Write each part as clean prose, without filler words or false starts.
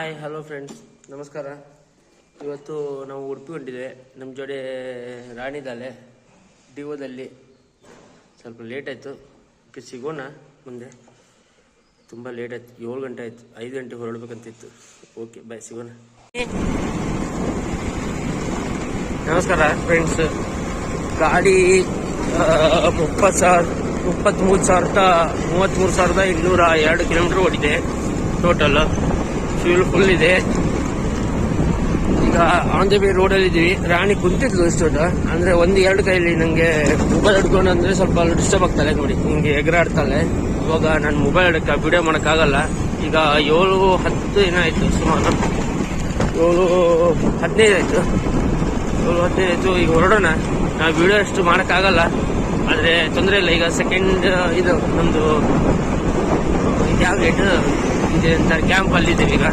Hi hello friends, ನಮಸ್ಕಾರ. ಇವತ್ತು ನಾವು ಉಡುಪಿ ಹೊಂಟಿದ್ದೇವೆ. ನಮ್ಮ ಜೋಡಿ ರಾಣಿದಾಲೆ ಡಿವೋದಲ್ಲಿ. ಸ್ವಲ್ಪ ಲೇಟ್ ಆಯಿತು, ಸಿಗೋಣ ಮುಂದೆ. ತುಂಬ ಲೇಟ್ ಆಯಿತು, 7 ಗಂಟೆ ಆಯಿತು. 5 ಗಂಟೆಗೆ ಹೊರಡ್ಬೇಕಂತಿತ್ತು. ಓಕೆ ಬಾಯ್, ಸಿಗೋಣ. ನಮಸ್ಕಾರ ಫ್ರೆಂಡ್ಸ್. ಗಾಡಿ 33,202 ಕಿಲೋಮೀಟರ್ ಓಡಿದೆ ಟೋಟಲ್. ಫ್ಯೂಲ್ ಫುಲ್ ಇದೆ. ಈಗ ಆನ್ ದ ವೇ ರೋಡಲ್ಲಿ ಇದ್ದೀವಿ. ರಾಣಿ ಕುಂತಿದ್ಲು ಇಷ್ಟೊತ್ತ, ಅಂದರೆ 1-2 ಕೈಲಿ ನನಗೆ ಮೊಬೈಲ್ ಹಿಡ್ಕೊಂಡು ಅಂದರೆ ಸ್ವಲ್ಪ ಡಿಸ್ಟರ್ಬ್ ಆಗ್ತಾಳೆ ನೋಡಿ, ಹಿಂಗೆ ಎಗರಾಡ್ತಾಳೆ. ಇವಾಗ ನಾನು ಮೊಬೈಲ್ ಹಿಡಕ್ಕೆ ವಿಡಿಯೋ ಮಾಡೋಕ್ಕಾಗಲ್ಲ. ಈಗ 7:10 ಏನಾಯಿತು, ಸುಮಾರು 7:15 ಆಯಿತು. 7:15 ಆಯಿತು. ಈಗ ಹೊರಡೋಣ. ನಾವು ವಿಡಿಯೋ ಅಷ್ಟು ಮಾಡೋಕ್ಕಾಗಲ್ಲ, ಆದರೆ ತೊಂದರೆ ಇಲ್ಲ. ಈಗ ಸೆಕೆಂಡ್ ಇದು ನಮ್ಮದು ಯಾವ ಗೇಟ್ ಇದೆ ಅಂತ ಕ್ಯಾಂಪಲ್ಲಿ ಇದ್ದೀವಿ ಈಗ.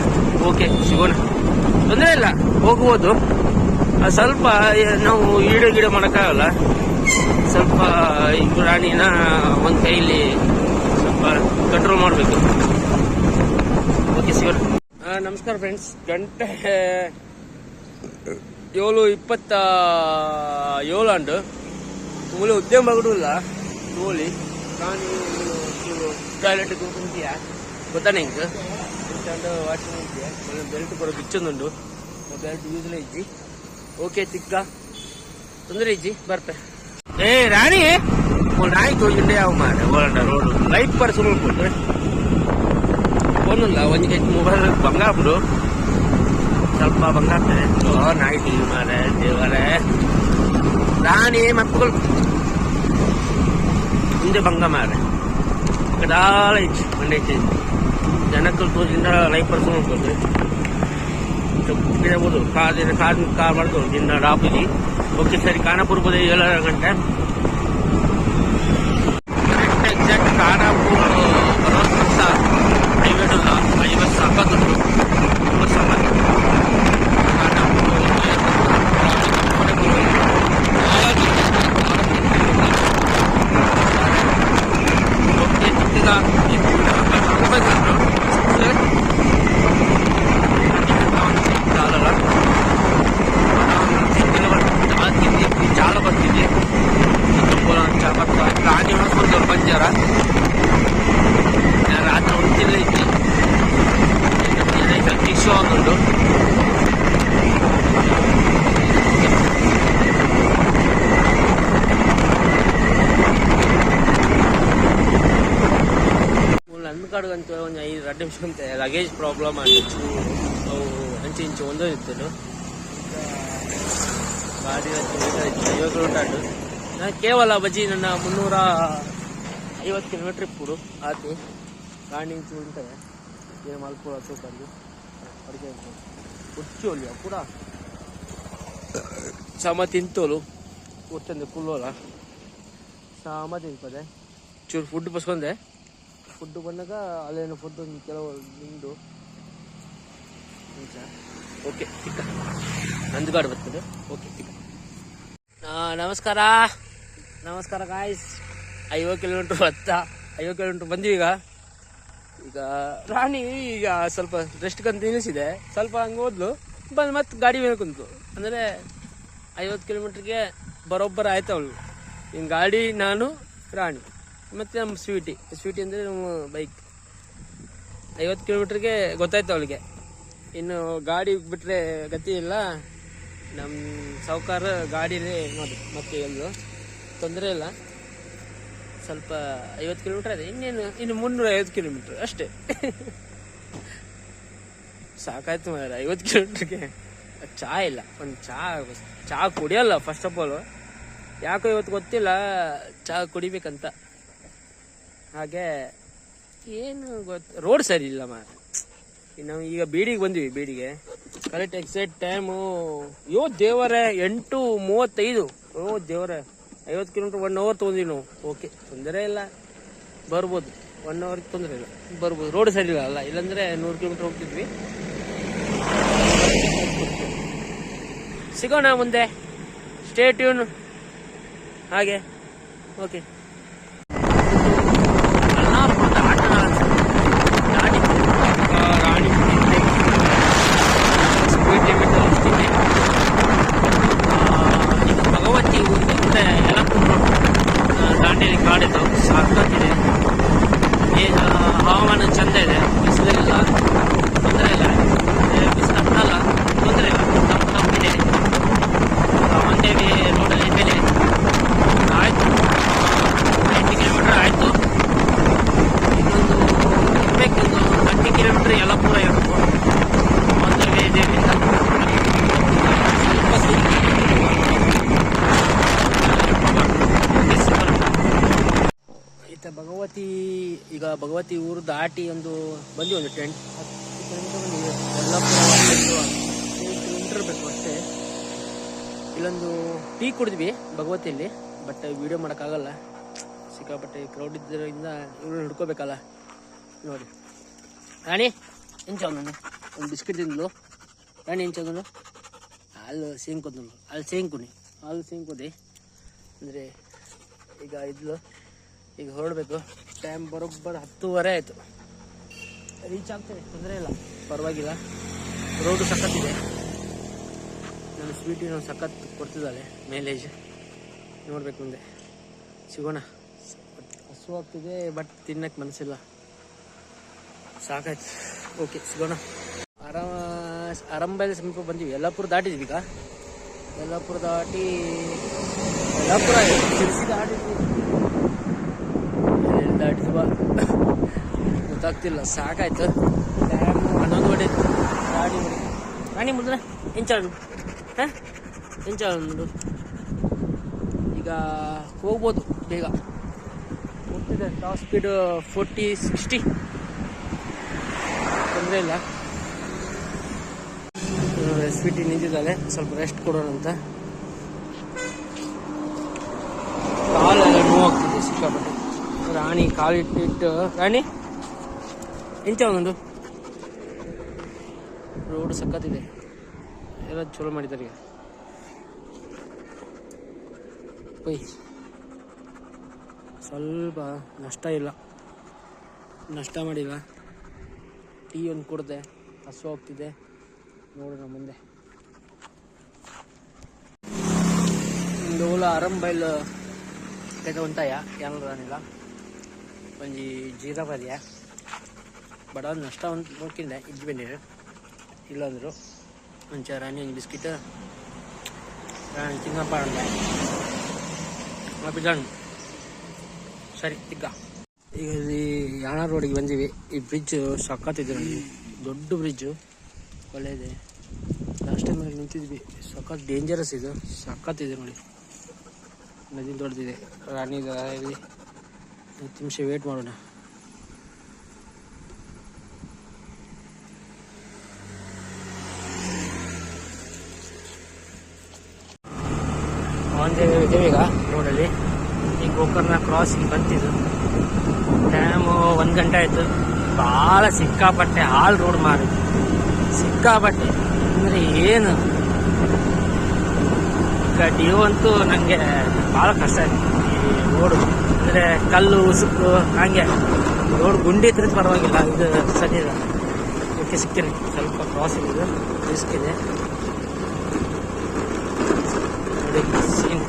ಓಕೆ, ಸಿಗೋಣ. ತೊಂದರೆ ಇಲ್ಲ, ಹೋಗ್ಬೋದು. ಸ್ವಲ್ಪ ನಾವು ಗಿಡ ಮಾಡೋಕ್ಕಾಗಲ್ಲ. ಸ್ವಲ್ಪ ಈಗ ರಾಣಿನ ಒಂದು ಕೈಲಿ ಸ್ವಲ್ಪ ಕಂಟ್ರೋಲ್ ಮಾಡಬೇಕು. ಓಕೆ, ಸಿಗೋಣ. ನಮಸ್ಕಾರ ಫ್ರೆಂಡ್ಸ್. ಗಂಟೆ 7:27 ಅಂಡು ಮೂಲೆ ಉದ್ಯಮ ಬಗಡಿಲ್ಲ ತೋಲಿ. ನಾನು ಟಾಯ್ಲೆಟ್ ಕುಂತೀಯಾ ಗೊತ್ತಾ ನಿಂಗೆ? ವಾಷಿಂಗ್ ಇದೆಯಾ, ಬೆಲ್ಟ್ ಕೂಡ ಬಿಚ್ಚೊಂದುಂಡು. ಬೆಲ್ಟ್ ಯೂಸ್ಲೇ ಇಜ್ಜಿ. ಓಕೆ ತಿಕ್ಕ ತೊಂದರೆ ಇಜ್ಜಿ ಬರ್ಪೆ. ಏ ರಾಣಿ ನಾಯಿ ತೋಗಿಂಡೆ ಯಾವ ಮಾರೆ ಓಲಾಟ ರೋಡು ಲೈಟ್ ಪರ್ಸ್ ನೋಡ್ಕೊಟ್ರೆ ಫೋನಿಲ್ಲ. ಒಂದು ಮೊಬೈಲ್ ಬಂಗಾಬಿಡು, ಸ್ವಲ್ಪ ಬಂಗಾಗ್ತದೆ. ನಾಯಿ ಟಿವಿ ಮಾರೆ ದೇವರೇ. ರಾಣಿ ಮಕ್ಕಳು ಮುಂದೆ ಬಂಗ ಮಾರೆ ಕಡಾಲ ಇಚ್ಚಿ ಮಂಡೆ ಇಚ್ಚಿ ಜನಕ್ಕೂ ತೋರಿಂದ ಲೈಫ್ ಪರ್ಸ್ ನೋಡ್ಕೊಳ್ರಿ. ಹೇಳ್ಬೋದು ಕಾರ್ ಮಾಡ್ದು ನಿನ್ನ ರಾಪುಜಿ. ಓಕೆ ಸರಿ, ಖಾನಾಪುರ ಬೋದೆ 7 ಗಂಟೆ ಎಕ್ಸಾಕ್ಟ್. ಖಾನಾಪುರ ಬರೋ ಕೆಲಸ ಹೈವೇಡಲ್ಲ, 50 ಸಾಕತ್ತುಂಟು. 50 ಸಾಕು. చాలా ಬರ್ತಿದೆ. ರಾಣಿ ಹೊಡ್ಕೊಂಡು ಬಂಜಾರ ರಾತ್ರಿ ಹೊಡ್ತಿಲ್ಲ ಇದ್ದಿ ಇಶ್ಯೂ ಆಗುಂಟು. ಅನ್ಕಾಡ್ಗಂತ ಒಂದು 5 ನಿಮಿಷ ಅಂತೆ ಲಗೇಜ್ ಪ್ರಾಬ್ಲಮ್ ಆಗಿತ್ತು. ಅವು ಅಂಚೆ ಇಂಚು ಒಂದೋ ಇತ್ತು. ಗಾಡಿ 50 ಕಿಲೋಮೀಟರ್ ನಾನು ಕೇವಲ ಬಜ್ಜಿ ನನ್ನ 350 ಕಿಲೋಮೀಟ್ರ್ ಇಪ್ಪುಡು ಆತು. ಗಾಡಿ ಇಂಚು ಉಂಟದೆ ಏನು ಮಲ್ಪುರ ಸೂಪರ್ದು ಅಡುಗೆ ಉಚ್ಚೋಲಿ ಕೂಡ ಸಮ ತಿಂತೋಲು ಒಟ್ಟಂದೆ ಕುಲ್ಲೋಲ ಸಮ ತಿಂಪದೆ. ಚೂರು ಫುಡ್ ಬಸ್ಕೊಂಡೆ. ಫುಡ್ ಬಂದಾಗ ಅಲ್ಲೇನು ಫುಡ್ ಒಂದು ಕೆಲವು ನಿಂದು ಓಕೆ ಚಿಕ್ಕ ನಂದುಗಾಡು ಬರ್ತದೆ. ಓಕೆ ಚಿಕ್ಕ ನಮಸ್ಕಾರ ಗಾಯ್ಸ್. 50 ಕಿಲೋಮೀಟ್ರ್ 50 ಕಿಲೋಮೀಟ್ರ್ ಬಂದೀವಿ ಈಗ ರಾಣಿ ಈಗ ಸ್ವಲ್ಪ ರೆಸ್ಟ್ಗಂತ ನಿಲ್ಲಿಸಿದೆ. ಸ್ವಲ್ಪ ಹಂಗೆ ಹೋದ್ಲು, ಬಂದು ಮತ್ತೆ ಗಾಡಿ ಮೇಲೆ ಕುಂತು. ಅಂದರೆ 50 ಕಿಲೋಮೀಟ್ರಿಗೆ ಬರೋಬ್ಬರ ಆಯ್ತು ಅವಳು. ಇನ್ನು ಗಾಡಿ, ನಾನು, ರಾಣಿ ಮತ್ತು ನಮ್ಮ ಸ್ವೀಟಿ ಅಂದರೆ ನಮ್ಮ ಬೈಕ್. 50 ಕಿಲೋಮೀಟ್ರಿಗೆ ಗೊತ್ತಾಯ್ತು ಅವಳಿಗೆ. ಇನ್ನು ಗಾಡಿ ಬಿಟ್ಟರೆ ಗತಿ ಇಲ್ಲ. ನಮ್ಮ ಸಾವುಕಾರ ಗಾಡಿಯಲ್ಲೇ ನೋಡಿ ಮತ್ತೆ ಎಲ್ಲೂ ತೊಂದರೆ ಇಲ್ಲ. ಸ್ವಲ್ಪ 50 ಕಿಲೋಮೀಟ್ರ್ ಅದೇ, ಇನ್ನು 350 ಕಿಲೋಮೀಟ್ರ್ ಅಷ್ಟೇ. ಸಾಕಾಯ್ತು ಮಾರ 50 ಕಿಲೋಮೀಟ್ರಿಗೆ. ಚಹಾ ಇಲ್ಲ, ಒಂದು ಚಹಾ ಕುಡಿಯಲ್ಲ ಫಸ್ಟ್ ಆಫ್ ಆಲ್. ಯಾಕೋ ಇವತ್ತು ಗೊತ್ತಿಲ್ಲ ಚಹಾ ಕುಡಿಬೇಕಂತ. ಹಾಗೆ ಏನು ರೋಡ್ ಸರಿ ಇಲ್ಲ ಮಾರ. ನಾವು ಈಗ ಬೀಡಿಗೆ ಬಂದ್ವಿ. ಬೀಡಿಗೆ ಕರೆಕ್ಟ್ ಎಕ್ಸಾಕ್ಟ್ ಟೈಮು ದೇವರೇ 8:35. ದೇವರೇ 50 ಕಿಲೋಮೀಟ್ರ್ 1 ಅವರ್ ತೊಗೊಂಡಿವಿ ನಾವು. ಓಕೆ, ತೊಂದರೆ ಇಲ್ಲ, ಬರ್ಬೋದು. 1 ಅವರ್ಗೆ ತೊಂದರೆ ಇಲ್ಲ, ಬರ್ಬೋದು. ರೋಡ್ ಸರಿ ಇಲ್ಲ ಅಲ್ಲ, ಇಲ್ಲಾಂದರೆ 100 ಕಿಲೋಮೀಟ್ರ್ ಹೋಗ್ತಿದ್ವಿ. ಸಿಗೋಣ ಮುಂದೆ, ಸ್ಟೇ ಟ್ಯೂನ್ ಹಾಗೆ. ಓಕೆ, ರಾಣಿ ಮಾಡಿದ್ದು ಸಾಕಾಗಿದೆ. ಹವಾಮಾನ ಚಂದ ಇದೆ, ಬಿಸಿಲಿಲ್ಲ, ತೊಂದರೆ ಇಲ್ಲ, ಬಿಸಿಲು ಹತ್ತಲ್ಲ, ತೊಂದರೆ ಇಲ್ಲ, ತಪ್ಪಿದೆ. ಒಂದೇ ರೋಡಲ್ಲಿ ಮೇಲೆ ಆಯಿತು, 90 ಕಿಲೋಮೀಟರ್ ಆಯಿತು. ಇನ್ನೊಂದು ಇರಬೇಕಿಂದು 30 ಕಿಲೋಮೀಟರ್ ಯಲ್ಲಾಪುರ ಇರಬೇಕು. ಒಂದೇ ದೇವಿಯಿಂದ ಭಗವತಿ. ಈಗ ಭಗವತಿ ಊರು ದಾಟಿ ಬಂದು 10 ಕಿಲೋಮೀಟರ್ ಬಂದಿದೆ. ಯಲ್ಲಾಪುರ 5 ಕಿಲೋಮೀಟರ್ ಬೇಕು ಅಷ್ಟೇ. ಇಲ್ಲೊಂದು ಟೀ ಕುಡಿದ್ವಿ ಭಗವತಿಯಲ್ಲಿ, ಬಟ್ ವಿಡಿಯೋ ಮಾಡೋಕ್ಕಾಗಲ್ಲ, ಸಿಕ್ಕಾಪಟ್ಟೆ ಕ್ರೌಡ್ ಇದ್ದರಿಂದ ಇವ್ರು ಹಿಡ್ಕೋಬೇಕಲ್ಲ. ನೋಡಿ ರಾಣಿ ಹೆಂಚವನು, ಒಂದು ಬಿಸ್ಕಿಟ್ ತಿಂದ್ಲು. ರಾಣಿ ಹೆಂಚವನು ಹಾಲು ಸೇಂಕೊದ್ನು, ಅಲ್ಲಿ ಸೇಂಕುನಿ ಅಂದರೆ ಈಗ ಇದ್ಲು. ಈಗ ಹೊರಡಬೇಕು. ಟೈಮ್ ಬರೋಬ್ಬರ 10:30 ಆಯಿತು. ರೀಚ್ ಆಗ್ತೇನೆ, ತೊಂದರೆ ಇಲ್ಲ, ಪರವಾಗಿಲ್ಲ. ರೋಡು ಸಖತ್ತಿದೆ. ನನ್ನ ಸ್ವೀಟಿನ ಸಖತ್ ಕೊಡ್ತಿದ್ದಾಳೆ, ಮೈಲೇಜ್ ನೋಡ್ಬೇಕು. ಮುಂದೆ ಸಿಗೋಣ. ಹಸು ಆಗ್ತಿದೆ, ಬಟ್ ತಿನ್ನಕ್ಕೆ ಮನಸ್ಸಿಲ್ಲ, ಸಾಕಾಯ್ತು. ಓಕೆ, ಸಿಗೋಣ. ಆರಂಭದಲ್ಲಿ ಸಮೀಪ ಬಂದೀವಿ. ಯಲ್ಲಾಪುರ ದಾಟಿದ್ವಿ. ಈಗ ಯಲ್ಲಾಪುರ ದಾಟಿ ಶಿರ್ಸಿ ದಾಟಿದ್ವ ಗೊತ್ತಾಗ್ತಿಲ್ಲ, ಸಾಕಾಯ್ತು. ಟೈಮ್ 11 ಗಂಟೆ ಗಾಡಿ ನೋಡಿ. ರಾಣಿ ಮುಂದೆ ಎಂಚಾಳು ಈಗ ಹೋಗ್ಬೋದು, ಬೇಗ ಹೋಗ್ತಿದೆ. ಟಾಪ್ ಸ್ಪೀಡ್ 40-60, ತೊಂದರೆ ಇಲ್ಲ. ಸ್ವೀಟಿ ನಿಂತಿದ್ದಾಳೆ, ಸ್ವಲ್ಪ ರೆಸ್ಟ್ ಕೊಡೋಣ ಅಂತ. ಕಾಲೆಲ್ಲ ನೋವಾಗ್ತಿದೆ ಸಿಕ್ಕಾಪಟ್ಟೆ. ರಾಣಿ ಕಾಲಿಟ್ಟಿಟ್ಟು ರಾಣಿ ಎಂಚ ಒಂದೊಂದು ರೋಡ್ ಸಖತ್ತಿದೆ, ಎಲ್ಲ ಚಲೋ ಮಾಡಿದ್ದಾರೆ. ಈಗ ಸ್ವಲ್ಪ ನಷ್ಟ ಮಾಡಿಲ್ಲ. ಟೀ ಒಂದು ಕುಡ್ದೆ, ಹಸು ಹೋಗ್ತಿದೆ. ನೋಡೋಣ ಮುಂದೆ. ಒಂದು ಓಲ ಆರಂಭೈಲ್ ಕೈತ ಉಂಟಾಯ ಏನಿಲ್ಲ, ಒಂಜಿ ಜೀರಾ ಪದ್ಯ ಬಡ ಒಂದು ನಷ್ಟ ಒಂದು ನೋಡ್ಕಿಂದೆ. ಇಜ್ಜಿ ಬಂದಿರು ಇಲ್ಲಂದ್ರು ಒಂಚ ರಾಣಿ ಒಂದು ಬಿಸ್ಕಿಟ್ ರಾಣಿ ತಿನ್ನಪ್ಪ ಅಂದೆ ಬಿಡೋಣ. ಸರಿ ಈಗ ಇಲ್ಲಿ ಯಾಣ ರೋಡಿಗೆ ಬಂದೀವಿ. ಈ ಬ್ರಿಡ್ಜ್ ಸಖತ್ತಿದೆ ನೋಡಿ, ದೊಡ್ಡ ಬ್ರಿಡ್ಜು, ಒಳ್ಳೆಯದೆ. ಲಾಸ್ಟ್ ಟೈಮ್ ನಿಂತಿದ್ವಿ, ಸಖತ್ ಡೇಂಜರಸ್ ಇದು, ಸಖತ್ತಿದೆ ನೋಡಿ. ನದಿ ದೊಡ್ಡದಿದೆ. ರಾಣಿ ಇಲ್ಲಿ 10 ನಿಮಿಷ ವೇಟ್ ಮಾಡೋಣ. ಇದ್ದೇವೆ ಈಗ ರೋಡಲ್ಲಿ. ಈ ಗೋಕರ್ಣ ಕ್ರಾಸಿಗೆ ಬಂತಿದ್ದು ಟೈಮು 1 ಗಂಟೆ ಆಯಿತು. ಭಾಳ ಸಿಕ್ಕಾಪಟ್ಟೆ ಹಾಲ್ ರೋಡ್ ಮಾರಿ, ಸಿಕ್ಕಾಪಟ್ಟೆ ಅಂದರೆ ಏನು. ಈಗ ಡಿಯೋ ಅಂತೂ ನನಗೆ ಭಾಳ ಕಷ್ಟ ಆಯಿತು. ಈ ರೋಡು ಅಂದರೆ ಕಲ್ಲು ಉಸುಕು ಹಾಗೆ ರೋಡ್ ಗುಂಡಿ ಇದ್ರೆ ಪರವಾಗಿಲ್ಲ, ಇದು ಸರಿ ಇಲ್ಲ. ಓಕೆ, ಸಿಗ್ತೀನಿ. ಸ್ವಲ್ಪ ಕ್ರಾಸಿಂಗ್ ಇದು ರಿಸ್ಕ್ ಇದೆ ನೋಡಿ. ಸೀನ್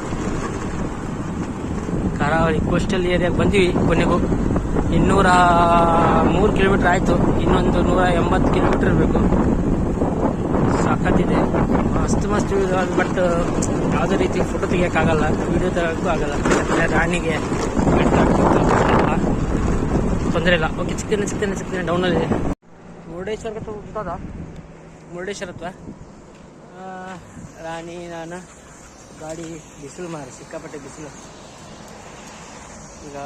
ಕರಾವಳಿ ಕೋಸ್ಟಲ್ ಏರಿಯಾಗೆ ಬಂದ್ವಿ. ಕೊನೆಗೂ 203 ಕಿಲೋಮೀಟ್ರ್ ಆಯಿತು. ಇನ್ನೊಂದು 180 ಕಿಲೋಮೀಟ್ರ್ ಇರಬೇಕು. ಸಖತ್ತಿದೆ, ಮಸ್ತ್ ಬಟ್ ಯಾವುದೇ ರೀತಿ ಫೋಟೋ ತೆಗಿಯೋಕ್ಕಾಗಲ್ಲ, ವೀಡಿಯೋ ತಗೋಕ್ಕೂ ಆಗಲ್ಲ. ರಾಣಿಗೆ ತೊಂದರೆ ಇಲ್ಲ. ಓಕೆ, ಸಿಗ್ತೇನೆ. ಡೌನಲ್ಲಿ ಮುರುಡೇಶ್ವರ ಹುಟ್ಟೋದ, ಮುರುಡೇಶ್ವರ ಹತ್ರ ರಾಣಿ ನಾನು ಗಾಡಿ ಬಿಸಿಲು ಸಿಕ್ಕಾಪಟ್ಟೆ ಬಿಸಿಲು. ಈಗ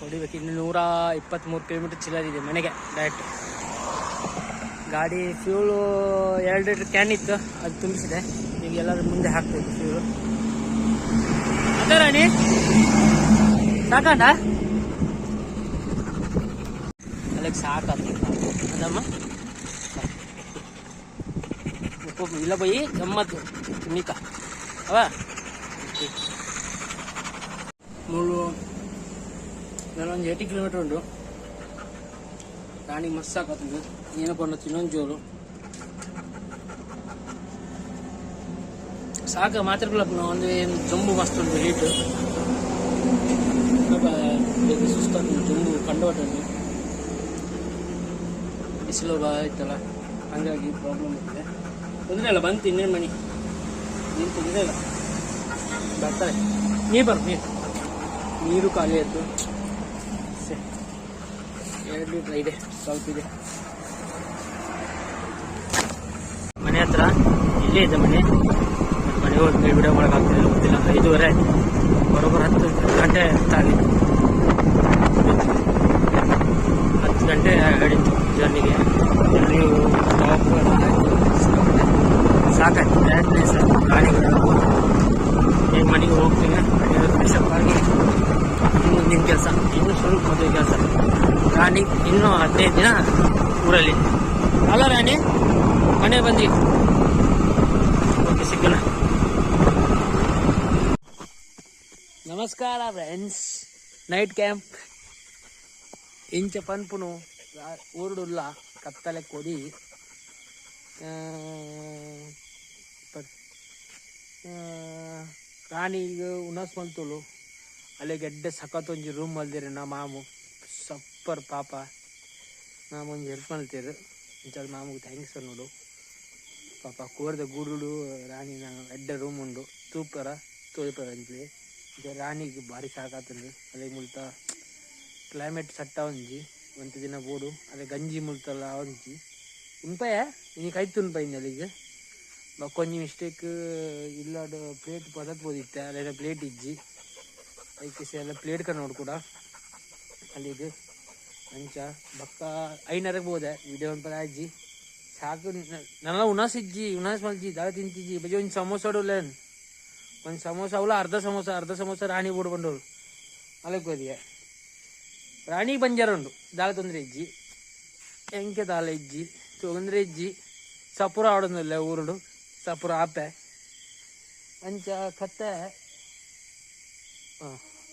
ಹೊಡಿಬೇಕು. ಇನ್ನು 123 ಕಿಲೋಮೀಟ್ರ್ ಚಿಲ್ಲರಿದೆ ಮನೆಗೆ ಡೈರೆಕ್ಟ್. ಗಾಡಿ ಫ್ಯೂಲು 2 ಲೀಟ್ರ್ ಕ್ಯಾನ್ ಇತ್ತು, ಅದು ತುಂಬಿಸಿದೆ. ಈಗ ಎಲ್ಲರೂ ಮುಂದೆ ಹಾಕ್ಬೇಕು ಫ್ಯೂಲು. ಅದೇ ರಾಣಿ ಸಾಕಂಡ ಅಲ್ಲಿಗೆ ಸಾಕಾಗ್ತದೆ ಅದಮ್ಮ. ಇಲ್ಲ ಬೈ ಗಮ್ಮತ್ತು ನಿಕ ಅವ ಒಂದು 80 ಕಿಲೋಮೀಟರ್ ಉಂಟು. ರಾಣಿಗೆ ಮಸ್ತ್ ಸಾಕಾಗ್ತದೆ. ಏನಪ್ಪ ಅನ್ನೋದು ಇನ್ನೊಂದು ಜೋರು ಸಾಕ ಮಾತಾಡ್ಕೊಳಪ್ಪ. ಒಂದು ಜಂಬು ಮಸ್ತ್ ಉಂಟು ಹೀಟು. ಮಂಡವಟಲ್ಲಿ ಬಿಸಿಲು ಆಯ್ತಲ್ಲ, ಹಂಗಾಗಿ ಪ್ರಾಬ್ಲಮ್ ಇದೆ. ತೊಂದರೆ ಇಲ್ಲ, ಬಂತು ಇನ್ನೇನು ಮನಿ, ನೀನು ತೊಂದರೆ ಇಲ್ಲ, ಬರ್ತಾರೆ. ನೀರು ಖಾಲಿ ಆಯಿತು. 2 ಲೀಟ್ರ್ ಇದೆ, ಸ್ವಲ್ಪ ಇದೆ. ಮನೆ ಹತ್ರ ಇಲ್ಲೇ ಇದೆ ಮನೆ ಹೋಗಿ ವಿಡಿಯೋ ಮಾಡೋಕ್ಕಾಗ್ತಿಲ್ಲ, ಗೊತ್ತಿಲ್ಲ. 5:30 ಆಯಿತು, ಬರೋಬ್ಬರ 10 ಗಂಟೆ ಆಗಿತ್ತು. 10 ಗಂಟೆ ಹಿಡಿತು ಜರ್ನಿಗೆ. ಸಾಕಾಯ್ತು, ಪ್ರಯತ್ನ ಸರ್. ಈಗ ಮನೆಗೆ ಹೋಗ್ತೀನಿ, ಫ್ರೆಶಪ್ ಆಗಿ ಮುಂದಿನ ಕೆಲಸ, ಇನ್ನೂ ಸ್ವಲ್ಪ ಮದುವೆ ಕೆಲಸ. ರಾಣಿ ಇನ್ನೂ 15 ದಿನ ಊರಲ್ಲಿ ಅಲ್ಲ. ರಾಣಿ ಮನೆ ಬಂದು ಓಕೆ, ಸಿಕ್ಕಲ್ಲ. ನಮಸ್ಕಾರ ಫ್ರೆಂಡ್ಸ್, ನೈಟ್ ಕ್ಯಾಂಪ್ ಇಂಚ ಪನ್ಪುನು ಊರುಡುಲ್ಲ ಕತ್ತಲೆ ಕೊಡಿ ರಾಣಿಗೆ ಉನಸ್ ಮಲ್ತೋಳು ಅಲ್ಲೇ ಗೆಡ್ಡೆ ಸಖತ್ತೊಂಜಿ ರೂಮ್ ಮಲ್ದಿರಿ. ನಾ ಮಾಮು ಸಪ್ಪರ್ ಪಾಪ ಮಾಮೊಂದು ಹೆಲ್ಪ್ ಮಲ್ತೀರು. ಇಂಚದ ಮಾಮುಗೆ ಥ್ಯಾಂಕ್ಸ್ ನೋಡು ಪಾಪ. ಕೋರ್ದ ಗೂಡುಡು ರಾಣಿ ಎಡ್ಡೆ ರೂಮ್ ಉಂಡು ತೂಪರ ತೋಪರ ಅಂತ್ಲಿ. ರಾಣಿಗೆ ಭಾರಿ ಸಾಕಾತಂದು ಅದೇ ಮುಲ್ತ ಕ್ಲೈಮೇಟ್ ಸಟ್ಟ ಒಂಜಿ ಒಂದು ದಿನ ಬೋಡು ಅದೇ ಗಂಜಿ ಮುಲ್ತಲ್ಲ ಒಂಜಿ ಉನ್ಪಾಯ ಇನ್ನು ಕೈತು ಉನ್ಪಾಯ ಅಲ್ಲಿಗೆ ಕೊಂಚ ಮಿಸ್ಟೇಕ್ ಇಲ್ಲಾಡು ಪ್ಲೇಟ್ ಪದತ್ ಬೋದಿತ್ತೆ ಅಲ್ಲೆಲ್ಲ ಪ್ಲೇಟ್ ಇಜ್ಜಿ ಅದಕ್ಕೆ ಎಲ್ಲ ಪ್ಲೇಟ್ ಕ ನೋಡು ಕೂಡ ಅಲ್ಲಿಗೆ ಅಂಚ ಬಕ್ಕ 5:30 ಬೋದೆ ವಿಡಿಯೋ ಒಂದು ಅಜ್ಜಿ ಸಾಕು. ನನ್ನ ಉನಾಸ್ ಇಜ್ಜಿ ಉನಾಸ್ ಮಲ್ಜಿ ದಾಳ ತಿಂತಿಜ್ಜಿ ಬಜಿ ಒಂದು ಸಮೋಸ ಹೊಡೋಲೇನು ಒಂದು ಸಮೋಸ ಅವಳ ಅರ್ಧ ಸಮೋಸ ರಾಣಿ ಬೋಡು ಬಂದವಳು ಅಲ್ಲಕ್ಕೆ ಹೋದಿಗೆ. ರಾಣಿ ಬಂಜಾರ ಉಂಡು ದಾಳ ತೊಂದರೆ ಇಜ್ಜಿ ಎಂಕೆ ದಾಳ ಇಜ್ಜಿ ತೊಂದರೆ ಇಜ್ಜಿ ಸಪುರ ಆಡೋದಿಲ್ಲ ಊರುಡು ಸಪುರ ಆಪೆ ಅಂಚ ಕತ್ತೆ.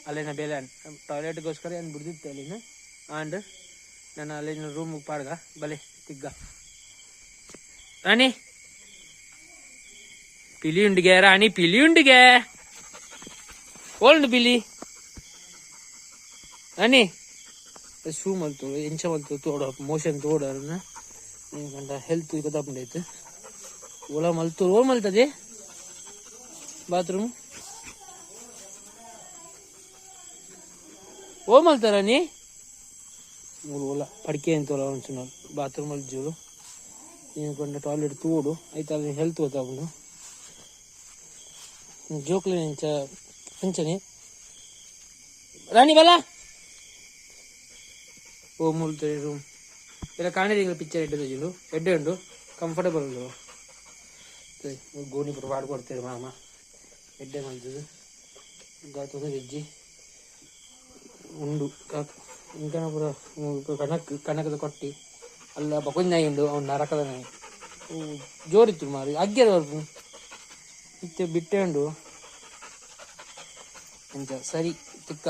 ಅಲ್ಲಿನ ಬೇಲೆ ಟಾಯ್ಲೆಟ್ಗೋಸ್ಕರ ಏನು ಬಿಡ್ದಿತ್ತೆ ಅಲ್ಲಿನ ಆಂಡ್ ನಾನು ಅಲ್ಲಿನ ರೂಮಿಗೆ ಪಾಡ್ಗ ಬಲೆ ತಿಗ್ಗ. ರಾಣಿ ಪಿಲಿ ಉಂಡಿಗೆ, ರಾಣಿ ಪಿಲಿ ಉಂಡಿಗೆ ಓಲ್ಡ್ ಪಿಲಿ ರಾಣಿ ಶೂ ಮಲ್ತು ಎಂಚ ಮಲ್ತು ತೋಡ ಮೋಷನ್ ತೋಡನ್ನ ಕಂಡ ಹೆಲ್ತ್ ಗೊತ್ತಾಗ್ಬಿಟ್ಟೈತೆ. ಓಲಾ ಮಲ್ತು ಓ ಮಲ್ತದೆ ಬಾತ್ರೂಮ್ ಓ ಮಲ್ತಾರ ನೀ ಓಲ ಪಡಿಕೆ ಅಂತಲ್ಲ ಒಂಚೂರು ಬಾತ್ರೂಮ್ ಅಲ್ಲಿ ಜೋರು ನೀನು ಕೊಂಡ ಟಾಯ್ಲೆಟ್ ತೋಡು ಆಯ್ತು. ಅಲ್ಲಿ ಹೆಲ್ತ್ ಗೊತ್ತಾಗ್ಬಿಡು ಜೋಕ್ಲಿ ಇಂಚ ಅಂಚನೆ ರಾಣಿ ಬಲ ಓ ಮೂಲ್ತಾರೆ ರೂಮ್ ಎಲ್ಲ ಕಾಣಿದ ಪಿಕ್ಚರ್ ಎಡ್ಡು ಎಡ್ಡೆ ಉಂಡು ಕಂಫರ್ಟಬಲ್ ಉಂಡು ಗೋಣಿ ಪುರ ಬಾಡ್ಕೊಡ್ತೇವೆ ಮಾಮ ಎಡ್ಡೆ ಮಲ್ತದು ಗಾತೊಂದು ಹೆಜ್ಜಿ ಉಂಡು ಇಂಕನ ಪುರ ಕಣಕದ ಕೊಟ್ಟಿ ಅಲ್ಲ ಬಕೊಂಡ್ ನಾಯಿ ಉಂಡು ಅವ್ನು ನರಕದ ನಾಯಿ ಜೋರಿತ್ತು ಮಾರಿ ಅಗ್ಗ್ಯದ ಬರ್ಬು ಇತ್ತೆ ಬಿಟ್ಟೆ ಉಂಡು ಅಂಚ ಸರಿ ತಿಕ್ಕ.